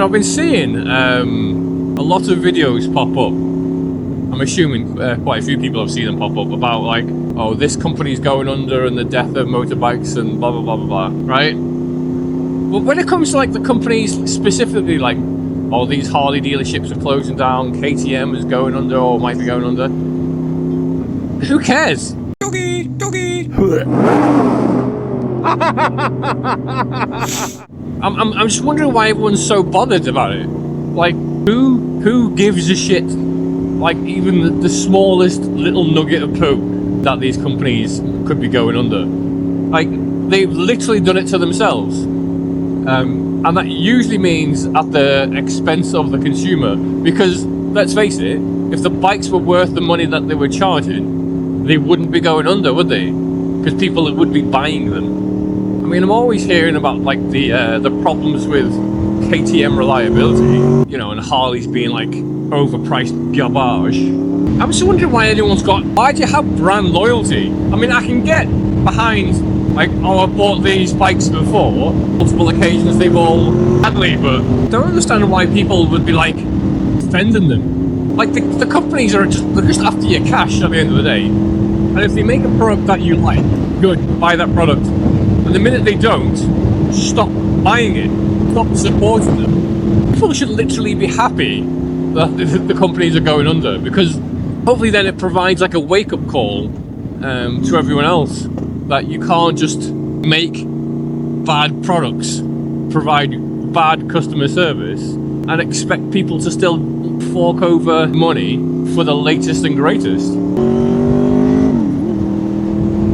I've been seeing a lot of videos pop up. I'm assuming quite a few people have seen them pop up about like, oh, this company's going under and the death of motorbikes and blah blah blah blah blah, right? But when it comes to like the companies specifically, like, oh, these Harley dealerships are closing down, KTM is going under or might be going under, who cares? Doggy, doggy. I'm just wondering why everyone's so bothered about it. Like, who gives a shit? Like, even the smallest little nugget of poo that these companies could be going under. Like, they've literally done it to themselves. And that usually means at the expense of the consumer. Because, let's face it, if the bikes were worth the money that they were charging, they wouldn't be going under, would they? Because people would be buying them. I mean, I'm always hearing about, like, the problems with KTM reliability, you know, and Harley's being, like, overpriced garbage. I'm just wondering why why do you have brand loyalty? I mean, I can get behind, like, oh, I bought these bikes before, multiple occasions they've all badly, but I don't understand why people would be, like, defending them. Like, the companies they're just after your cash at the end of the day. And if they make a product that you like, good, buy that product. And the minute they don't, stop buying it, stop supporting them. People should literally be happy that the companies are going under, because hopefully then it provides like a wake-up call to everyone else that you can't just make bad products, provide bad customer service, and expect people to still fork over money for the latest and greatest.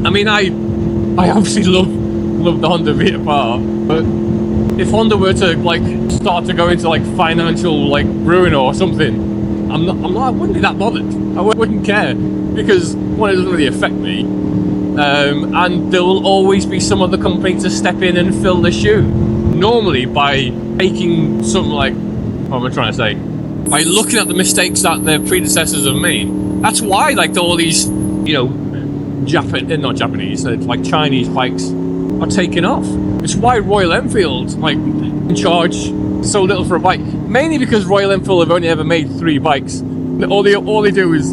I mean, I obviously love the Honda VTEC, but if Honda were to like start to go into like financial like ruin or something, I wouldn't be that bothered. I wouldn't care, because one, it doesn't really affect me, and there will always be some other company to step in and fill the shoe. Normally, by taking something like, what am I trying to say? By looking at the mistakes that their predecessors have made. That's why like all these, you know, not Japanese, like Chinese bikes are taking off. It's why Royal Enfield like charge so little for a bike, mainly because Royal Enfield have only ever made 3 bikes. All they do is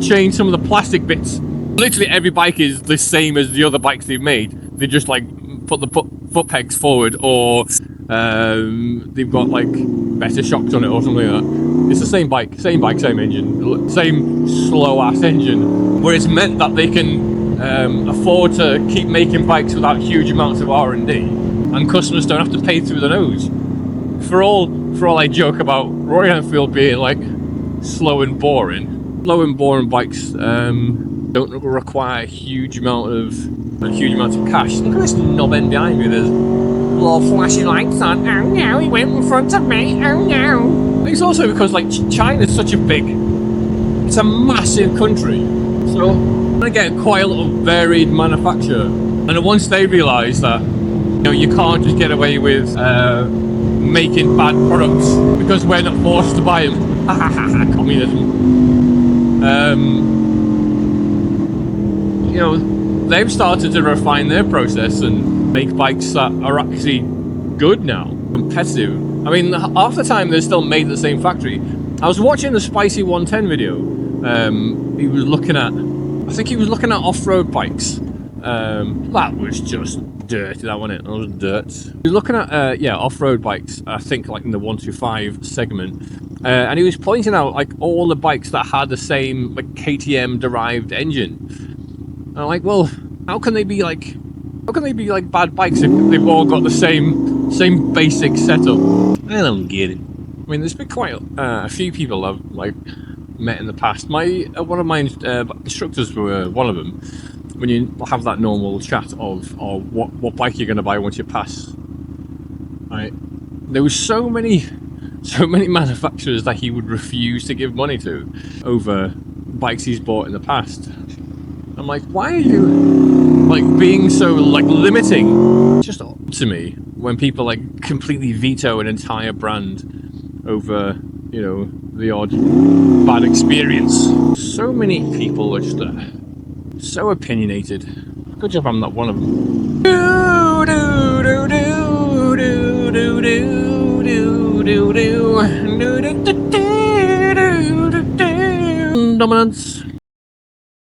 change some of the plastic bits. Literally every bike is the same as the other bikes they've made. They just like put the foot pegs forward, or they've got like better shocks on it or something like that. It's the same bike, same engine, same slow ass engine, where it's meant that they can afford to keep making bikes without huge amounts of R&D, and customers don't have to pay through the nose. For all I joke about Royal Enfield being like slow and boring bikes don't require a huge amount of cash. Look at this knob end behind me. There's little flashing lights on. Oh no, he went in front of me. Oh no. It's also because like China's such a it's a massive country, so they get quite a little varied manufacture. And once they realise that, you know, you can't just get away with making bad products because we're not forced to buy them. Communism. You know, they've started to refine their process and make bikes that are actually good now, competitive. I mean, half the time they're still made at the same factory. I was watching the Spicy 110 video. He was looking at off-road bikes. That was just dirty, that wasn't it? That was dirt. He was looking at off-road bikes, I think like in the 125 segment, and he was pointing out like all the bikes that had the same like KTM derived engine. And I'm like, well, how can they be like bad bikes if they've all got the same basic setup? I don't get it. I mean, there's been quite a few people I've like met in the past. One of my instructors were one of them. When you have that normal chat of what bike you're going to buy once you pass, right? There was so many manufacturers that he would refuse to give money to over bikes he's bought in the past. I'm like, why are you like being so like limiting? It's just odd to me when people like completely veto an entire brand over, you know, the odd bad experience. So many people are just so opinionated. Good job I'm not one of them. do do do do do do do do do do do. Dominance.